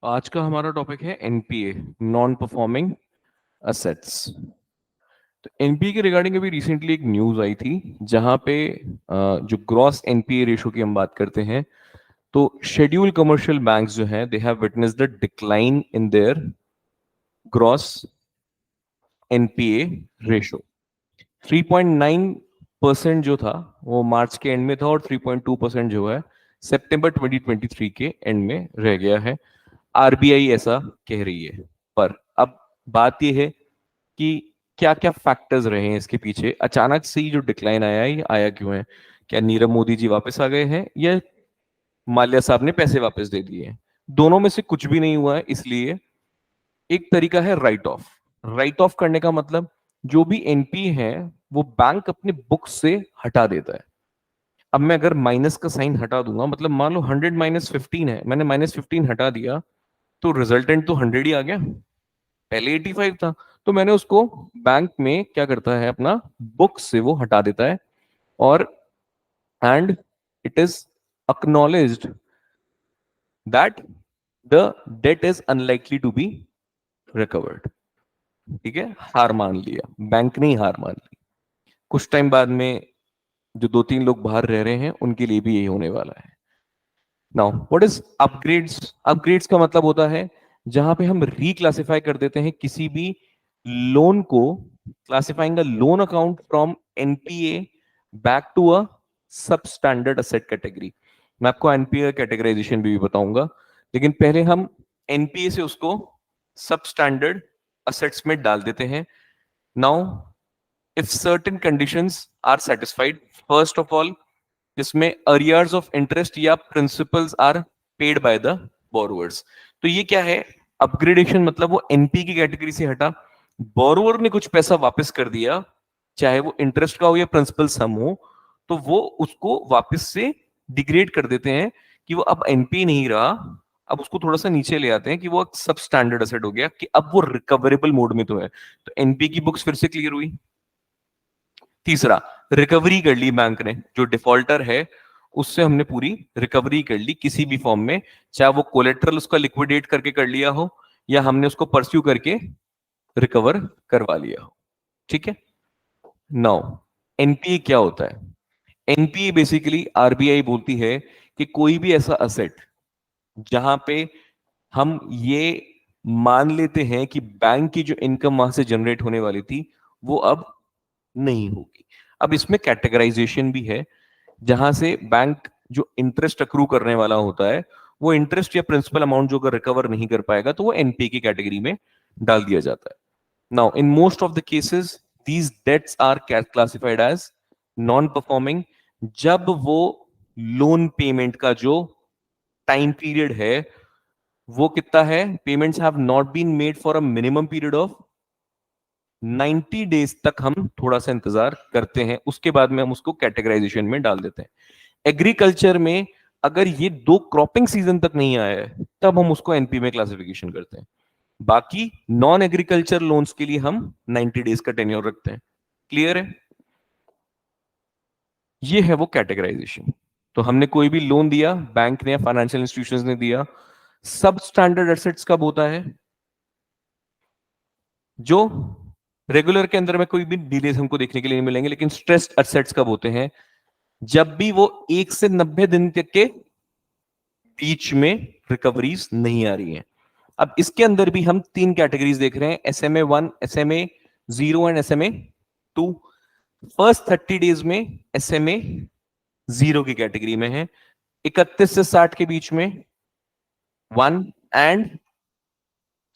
आज का हमारा टॉपिक है एनपीए, नॉन परफॉर्मिंग असेट्स। तो एनपीए के रिगार्डिंग अभी रिसेंटली एक न्यूज आई थी जहां पे जो ग्रॉस एनपीए रेशो की हम बात करते हैं, तो शेड्यूल कमर्शियल बैंक्स जो हैं, they have witnessed the decline in their gross NPA ratio. 3.9% जो था वो मार्च के एंड में था, और 3.2% जो है सितंबर 2023 के एंड में रह गया है। आरबीआई ऐसा कह रही है। पर अब बात यह है कि क्या क्या फैक्टर्स रहे हैं इसके पीछे, अचानक से ही जो डिक्लाइन आया है, ये आया क्यों है? क्या नीरव मोदी जी वापस आ गए हैं, या माल्या साहब ने पैसे वापस दे दिए हैं? दोनों में से कुछ भी नहीं हुआ है। इसलिए एक तरीका है राइट ऑफ। राइट ऑफ करने का मतलब, जो भी एनपी है वो बैंक अपने बुक से हटा देता है। अब मैं अगर माइनस का साइन हटा दूंगा, मतलब मान लो 100 - 15 है, मैंने -15 हटा दिया, तो रिजल्टेंट तो 100 ही आ गया। पहले 85 था, तो मैंने उसको बैंक में क्या करता है, अपना बुक से वो हटा देता है, और and it is acknowledged that the debt is unlikely to be recovered. ठीक है, हार मान लिया, बैंक ने ही हार मान ली। कुछ टाइम बाद में जो 2-3 लोग बाहर रह रहे हैं, उनके लिए भी यही होने वाला है। Now what is upgrades? Upgrades का मतलब होता है जहां पे हम रिक्लासिफाई कर देते हैं किसी भी लोन को, classifying a loan account from NPA back to a substandard asset category. मैं आपको एनपीए कैटेगराइजेशन भी बताऊंगा, लेकिन पहले हम एनपीए से उसको सब स्टैंडर्ड असेट्स में डाल देते हैं। Now if certain conditions are satisfied, first of all, जिसमें अरियर्स ऑफ इंटरेस्ट या principals are paid by the borrowers. तो ये क्या है? अपग्रेडेशन मतलब वो एनपी की कैटेगरी से हटा, बोरोवर ने कुछ पैसा वापस कर दिया, चाहे वो इंटरेस्ट का हो या प्रिंसिपल सम हो, तो वो उसको वापस से डिग्रेड कर देते हैं कि वो अब एनपी नहीं रहा। अब उसको थोड़ा सा नीचे ले आते हैं कि वो सब स्टैंडर्ड असेट हो गया, कि अब वो रिकवरेबल मोड में तो है। तो एनपी की बुक्स फिर से क्लियर हुई। तीसरा, रिकवरी कर ली बैंक ने, जो डिफॉल्टर है उससे हमने पूरी रिकवरी कर ली किसी भी फॉर्म में, चाहे वो कोलेट्रल उसका लिक्विडेट करके कर लिया हो, या हमने उसको परस्यू करके रिकवर करवा लिया हो। ठीक है। नाउ एनपीए क्या होता है? एनपीए बेसिकली आरबीआई बोलती है कि कोई भी ऐसा असेट जहां पे हम ये मान लेते हैं कि बैंक की जो इनकम वहां से जनरेट होने वाली थी, वो अब नहीं होगी। अब इसमें कैटेगराइजेशन भी है, जहां से बैंक जो इंटरेस्ट अक्रू करने वाला होता है, वो इंटरेस्ट या प्रिंसिपल अमाउंट जो अगर रिकवर नहीं कर पाएगा, तो वो एनपीए की कैटेगरी में डाल दिया जाता है। Now in most of the cases these debts are classified as non performing, जब वो लोन पेमेंट का जो टाइम पीरियड है वो कितना है, payments have not been made for a minimum period of 90 days तक हम थोड़ा सा इंतजार करते हैं, उसके बाद में हम उसको कैटेगराइजेशन में डाल देते हैं। एग्रीकल्चर में अगर ये 2 क्रॉपिंग सीजन तक नहीं आया है, तब हम उसको एनपी में क्लासिफिकेशन करते हैं। बाकी नॉन एग्रीकल्चर लोन्स के लिए हम 90 डेज का टेन्योर रखते हैं। क्लियर है? ये है वो कैटेगराइजेशन। तो हमने कोई भी लोन दिया, बैंक ने या फाइनेंशियल इंस्टीट्यूशंस ने दिया। सब स्टैंडर्ड एसेट्स कब होता है? जो रेगुलर के अंदर में कोई भी डिलेस हमको देखने के लिए नहीं मिलेंगे, लेकिन स्ट्रेस्ड एसेट्स कब होते हैं? जब भी वो 1 से 90 दिन तक के बीच में रिकवरीज नहीं आ रही हैं। अब इसके अंदर भी हम 3 कैटेगरीज देख रहे हैं, SMA 1, SMA 0 and SMA 2। First 30 days में SMA 0 की कैटेगरी में है, 31 से 60 के बीच में 1, एंड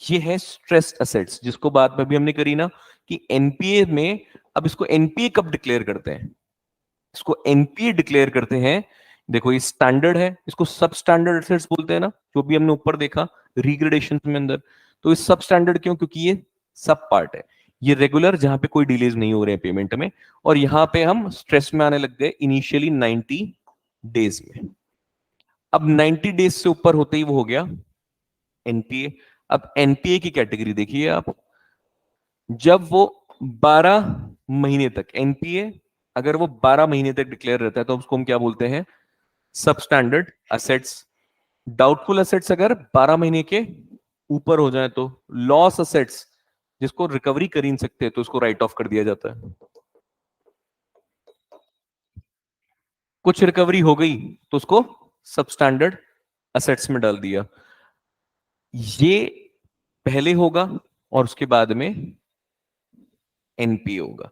ये है स्ट्रेस्ड एसेट्स, जिसको बात में भी हमने करी ना कि एनपीए में, अब इसको एनपीए कब डिक्लेयर करते हैं? इसको एनपीए डिक्लेयर करते हैं, देखो ये स्टैंडर्ड है, इसको सब स्टैंडर्ड एसेट्स बोलते हैं ना, जो भी हमने ऊपर देखा रिग्रेडेशन में अंदर। तो ये सब स्टैंडर्ड क्यों? क्योंकि ये सब पार्ट है। ये रेगुलर जहां पे कोई डिलेज नहीं हो रहे हैं पेमेंट में, और यहां पे हम स्ट्रेस में आने लग गए इनिशियली 90 डेज में। अब 90 डेज से ऊपर होते ही वो हो गया एनपीए। अब एनपीए की कैटेगरी देखिए आप, जब वो 12 महीने तक एनपीए, अगर वो 12 महीने तक डिक्लेयर रहता है, तो उसको हम क्या बोलते हैं? सब स्टैंडर्ड असेट्स। डाउटफुल असेट्स अगर 12 महीने के ऊपर हो जाए तो, लॉस असेट्स जिसको रिकवरी कर ही नहीं सकते तो उसको राइट ऑफ कर दिया जाता है। कुछ रिकवरी हो गई तो उसको सबस्टैंडर्ड असेट्स में डाल दिया। ये पहले होगा और उसके बाद में एनपीए होगा।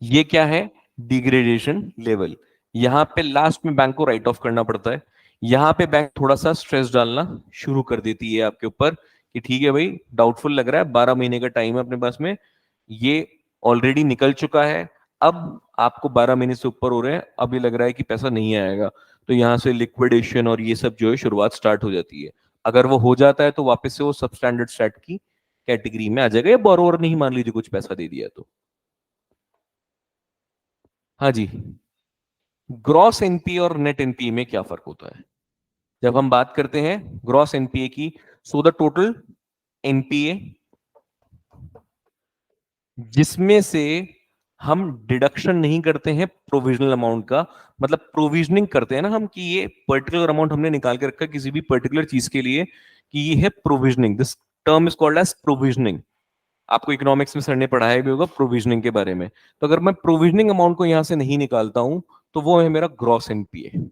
ये क्या है? Degradation level. यहां पे लास्ट में बैंक को राइट ऑफ करना पड़ता है। यहां पे बैंक थोड़ा सा स्ट्रेस डालना शुरू कर देती है आपके ऊपर कि ठीक है भाई, डाउटफुल लग रहा है, 12 महीने का टाइम है अपने पास में, ये ऑलरेडी निकल चुका है, अब आपको 12 महीने से ऊपर हो रहे हैं, अब ये लग रहा है कि पैसा नहीं आएगा, तो यहां से लिक्विडेशन और ये सब जो है शुरुआत स्टार्ट हो जाती है। अगर वो हो जाता है तो वापस से वो सब स्टैंडर्ड स्टेट की कैटेगरी में आ जाएगा, या बोरोवर नहीं मान लीजिए कुछ पैसा दे दिया तो। हाँ जी। ग्रॉस एनपीए और नेट एनपीए में क्या फर्क होता है? जब हम बात करते हैं ग्रॉस एनपीए की, सो द टोटल एनपीए जिसमें से हम डिडक्शन नहीं करते हैं प्रोविजनल अमाउंट का, मतलब प्रोविजनिंग करते हैं ना हम कि ये पर्टिकुलर अमाउंट हमने निकाल के रखा है किसी भी पर्टिकुलर चीज के लिए, कि ये है provisioning, this term is called as provisioning. आपको इकोनॉमिक्स में सर ने पढ़ाया भी होगा प्रोविजनिंग के बारे में। तो अगर मैं प्रोविजनिंग अमाउंट को यहां से नहीं निकालता हूं तो वो है मेरा ग्रॉस एनपीए।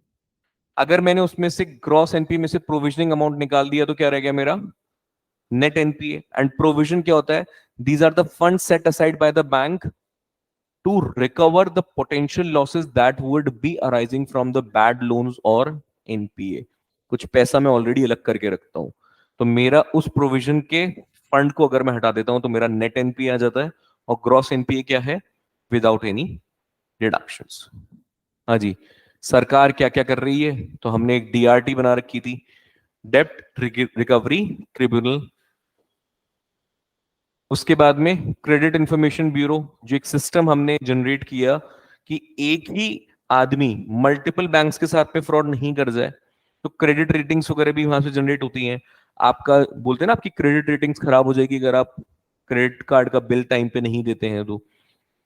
अगर मैंने उसमें से ग्रॉस एनपीए में से प्रोविजनिंग अमाउंट निकाल दिया तो क्या रह गया मेरा? Net NPA. एंड प्रोविजन क्या होता है? These are the fund set aside by the bank to recover the potential losses that would be arising from the bad loans or NPA। कुछ पैसा मैं ऑलरेडी अलग करके रखता हूं, तो मेरा उस प्रोविजन के फंड को अगर मैं हटा देता हूं तो मेरा नेट एनपीए आ जाता है। और ग्रॉस एनपीए क्या है? Without any deductions. हाँ जी। सरकार क्या क्या कर रही है? तो हमने एक डीआरटी बना रखी थी, डेप्ट रिकवरी ट्रिब्यूनल। उसके बाद में क्रेडिट इंफॉर्मेशन ब्यूरो, जो एक सिस्टम हमने जनरेट किया कि एक ही आदमी मल्टीपल बैंक्स के साथ में फ्रॉड नहीं कर जाए, तो क्रेडिट रेटिंग्स वगैरह भी वहां से जनरेट होती हैं। आपका बोलते हैं ना, आपकी क्रेडिट रेटिंग्स खराब हो जाएगी अगर आप क्रेडिट कार्ड का बिल टाइम पे नहीं देते हैं, तो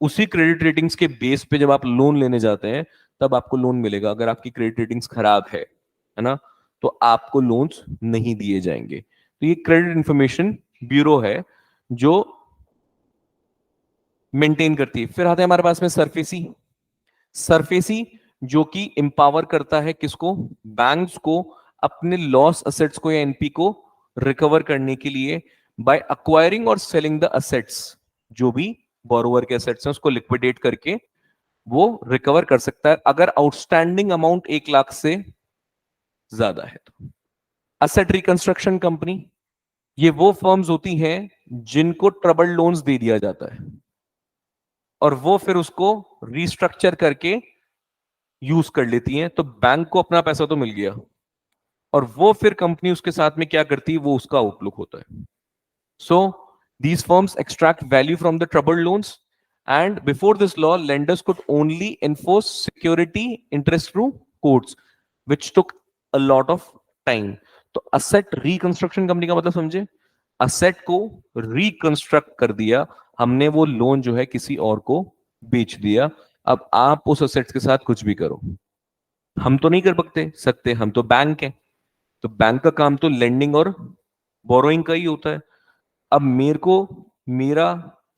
उसी क्रेडिट रेटिंग्स के बेस पे जब आप लोन लेने जाते हैं तब आपको लोन मिलेगा। अगर आपकी क्रेडिट रेटिंग्स खराब है ना, तो आपको लोन्स नहीं दिए जाएंगे। तो ये क्रेडिट इंफॉर्मेशन ब्यूरो है जो मेंटेन करती है। फिर आते हैं हमारे पास में सरफेसी। सरफेसी जो कि इंपावर करता है किसको? बैंक्स को अपने लॉस असेट्स को या एनपी को रिकवर करने के लिए बाय अक्वायरिंग और सेलिंग द असेट्स। जो भी बोरोवर के असेट्स हैं उसको लिक्विडेट करके वो रिकवर कर सकता है अगर आउटस्टैंडिंग अमाउंट 1 लाख से ज्यादा है तो। असेट रिकंस्ट्रक्शन कंपनी, ये वो फर्म्स होती हैं जिनको ट्रबल लोन्स दे दिया जाता है और वो फिर उसको रिस्ट्रक्चर करके यूज कर लेती हैं, तो बैंक को अपना पैसा तो मिल गया और वो फिर कंपनी उसके साथ में क्या करती है वो उसका आउटलुक होता है। सो these firms extract value from the troubled loans, and before this law lenders could only enforce security interest through courts, which took a lot of time। तो asset reconstruction कंपनी का मतलब समझे? असेट को reconstruct कर दिया हमने, वो loan जो है किसी और को बेच दिया। अब आप उस असेट्स के साथ कुछ भी करो, हम तो नहीं कर सकते, हम तो बैंक है, तो बैंक का काम तो लेंडिंग और बोरोइंग का ही होता है। अब मेरे को मेरा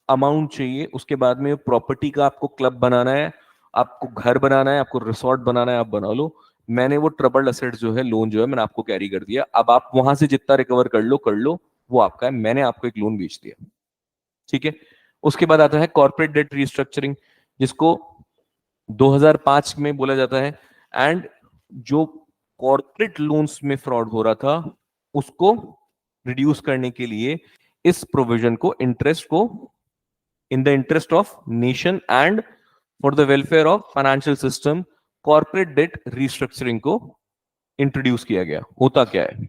अमाउंट चाहिए, उसके बाद में प्रॉपर्टी का आपको क्लब बनाना है, आपको घर बनाना है, आपको रिसोर्ट बनाना है, आप बना लो। मैंने वो ट्रबल्ड असेट जो है, लोन जो है, मैंने आपको कैरी कर दिया। अब आप वहां से जितना रिकवर कर लो, वो आपका है। मैंने आपको एक लोन बेच दिया, ठीक है। उसके बाद आता है कॉर्पोरेट डेट रिस्ट्रक्चरिंग, जिसको 2005 में बोला जाता है। एंड जो कॉर्पोरेट लोन्स में फ्रॉड हो रहा था उसको रिड्यूस करने के लिए इस प्रोविजन को, इंटरेस्ट को, in the interest of nation and for the welfare of financial system, corporate debt restructuring को इंट्रोड्यूस किया गया। होता क्या है?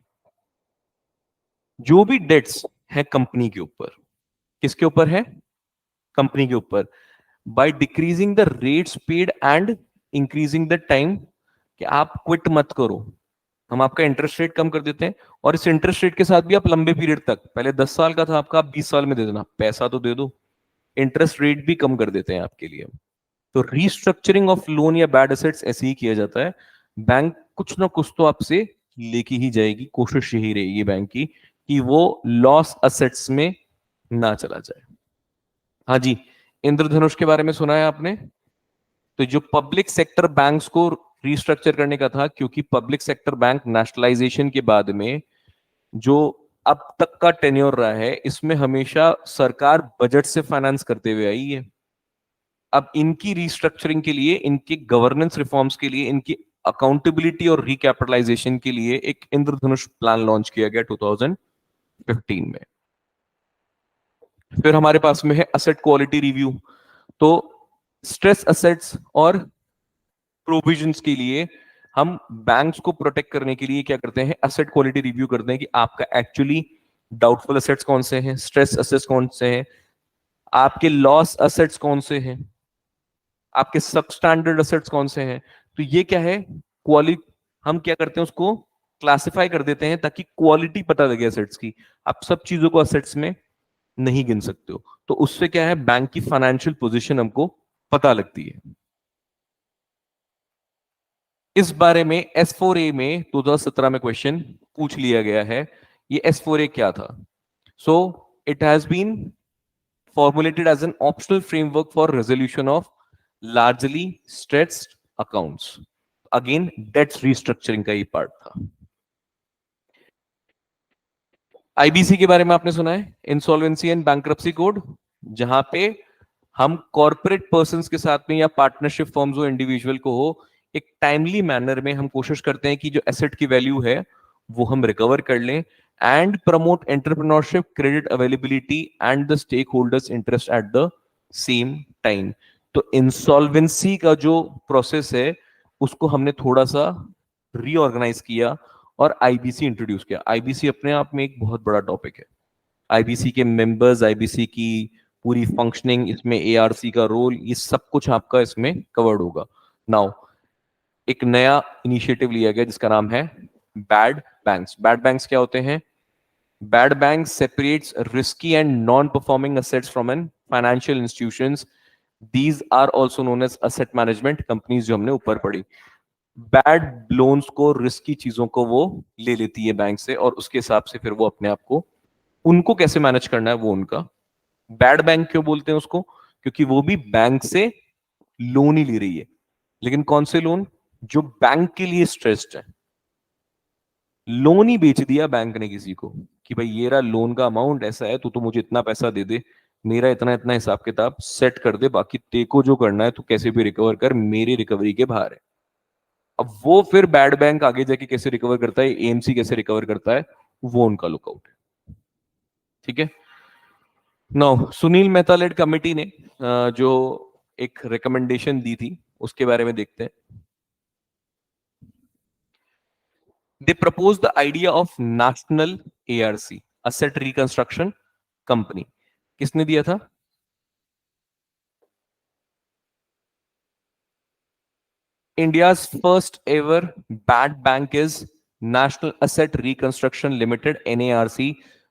जो भी डेट्स है कंपनी के ऊपर, किसके ऊपर है? कंपनी के ऊपर। By decreasing the rates paid and increasing the time, कि आप क्विट मत करो, हम आपका इंटरेस्ट रेट कम कर देते हैं, और इस इंटरेस्ट रेट के साथ भी आप लंबे पीरियड तक, पहले 10 साल का था आपका, आप 20 साल में दे देना, पैसा तो दे दो, इंटरेस्ट रेट भी कम कर देते हैं आपके लिए। तो रीस्ट्रक्चरिंग ऑफ लोन या बैड एसेट्स ऐसे ही किया जाता है। बैंक कुछ ना कुछ तो आपसे लेके ही जाएगी, कोशिश यही रहेगी बैंक की कि वो लॉस असेट्स में ना चला जाए। हाँ जी, इंद्रधनुष के बारे में सुना है आपने? तो जो पब्लिक सेक्टर बैंक्स को रिस्ट्रक्चर करने का था, क्योंकि पब्लिक सेक्टर बैंक नेशनलाइजेशन के बाद में जो अब तक का टेन्योर रहा है, इसमें हमेशा सरकार बजट से फाइनेंस करते हुए आई है। अब इनकी रिस्ट्रक्चरिंग के लिए, इनके गवर्नेंस रिफॉर्म्स के लिए, इनकी अकाउंटेबिलिटी और रिकैपिटलाइजेशन के लिए एक इंद्रधनुष प्लान लॉन्च किया गया 2015 में। फिर हमारे पास में है असेट क्वालिटी रिव्यू। तो स्ट्रेस असेट्स और प्रोविजंस के लिए हम बैंक्स को प्रोटेक्ट करने के लिए क्या करते हैं, एसेट क्वालिटी रिव्यू करते हैं कि आपका एक्चुअली डाउटफुल असेट्स कौन से हैं, स्ट्रेस असेट्स कौन से हैं, आपके लॉस असेट्स कौन से हैं, आपके सब स्टैंडर्ड असेट्स कौन से हैं। तो ये क्या है, क्वालिटी, हम क्या करते हैं उसको क्लासिफाई कर देते हैं ताकि क्वालिटी पता लगे असेट्स की। आप सब चीजों को असेट्स में नहीं गिन सकते हो, तो उससे क्या है, बैंक की फाइनेंशियल पोजीशन हमको पता लगती है। इस बारे में S4A में 2017 में क्वेश्चन पूछ लिया गया है। ये S4A क्या था? So it has been formulated as an optional framework for resolution of largely stretched accounts. Again, debts restructuring का ही पार्ट था। आईबीसी के बारे में आपने सुना है, इंसॉल्वेंसी एंड बैंक्रप्सी कोड, जहां पे हम कॉर्पोरेट पर्संस के साथ में या पार्टनरशिप फर्म्स हो, इंडिविजुअल को हो, एक टाइमली मैनर में हम कोशिश करते हैं कि जो एसेट की वैल्यू है वो हम रिकवर कर लें and promote entrepreneurship, credit availability and the stakeholders interest at the same time. तो इंसॉल्वेंसी का जो प्रोसेस है उसको हमने थोड़ा सा रीऑर्गेनाइज किया और आईबीसी इंट्रोड्यूस किया। आईबीसी अपने आप में एक बहुत बड़ा टॉपिक है। आईबीसी के मेंबर्स, आईबीसी की पूरी फंक्शनिंग, इसमें एआरसी का रोल, ये सब कुछ आपका इसमें कवर्ड होगा। नाउ एक नया इनिशिएटिव लिया गया जिसका नाम है बैड बैंक्स। बैड बैंक्स क्या होते हैं? Bad bank separates risky and non performing assets from an financial institutions. These are also known as asset management companies, जो हमने ऊपर पढ़ी। बैड लोन्स को, रिस्की चीजों को वो ले लेती है बैंक से और उसके हिसाब से फिर वो अपने आप को, उनको कैसे मैनेज करना है वो उनका। बैड बैंक क्यों बोलते हैं उसको? क्योंकि वो भी बैंक से लोन ही ले रही है, लेकिन कौन से लोन? जो बैंक के लिए स्ट्रेस्ड है। लोन ही बेच दिया बैंक ने किसी को कि भाई ये रहा लोन का अमाउंट, ऐसा है तो मुझे इतना पैसा दे दे, मेरा इतना इतना हिसाब किताब सेट कर दे, बाकी तेको जो करना है तो कैसे भी रिकवर कर, मेरी रिकवरी के बाहर है। अब वो फिर बैड बैंक आगे जाके कैसे रिकवर करता है, एएमसी कैसे रिकवर करता है, वो उनका लुकआउट है। ठीक है। Now Sunil Mehta led committee ने जो एक रिकमेंडेशन दी थी उसके बारे में देखते हैं। They propose the idea of national ARC, asset reconstruction company. किसने दिया था? India's first ever bad bank is National Asset Reconstruction Limited (NARC),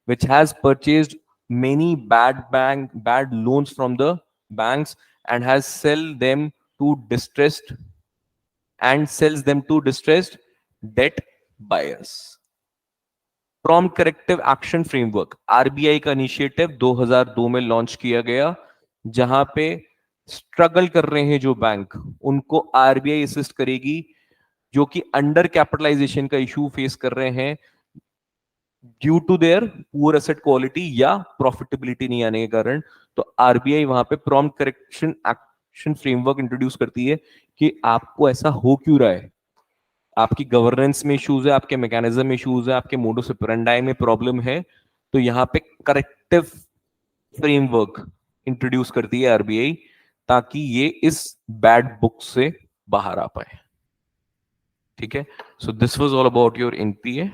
which has purchased many bad loans from the banks and has sells them to distressed debt buyers. Prompt corrective action framework, RBI का initiative 2002 में launch किया गया, जहां पे struggle कर रहे हैं जो बैंक, उनको आरबीआई असिस्ट करेगी, जो कि अंडर कैपिटलाइजेशन का इशू फेस कर रहे हैं due to their poor asset quality या प्रॉफिटेबिलिटी नहीं आने के कारण। तो आरबीआई वहां पे prompt correction action framework introduce करती है कि आपको ऐसा हो क्यों रहा है, आपकी गवर्नेंस में इश्यूज है, आपके मैकेनिज्म में इश्यूज है, आपके मोडस ऑपरेंडी में प्रॉब्लम है, तो यहाँ पे करेक्टिव फ्रेमवर्क इंट्रोड्यूस करती है आरबीआई ताकि ये इस बैड बुक से बाहर आ पाए। ठीक है। So this was all about your NPA.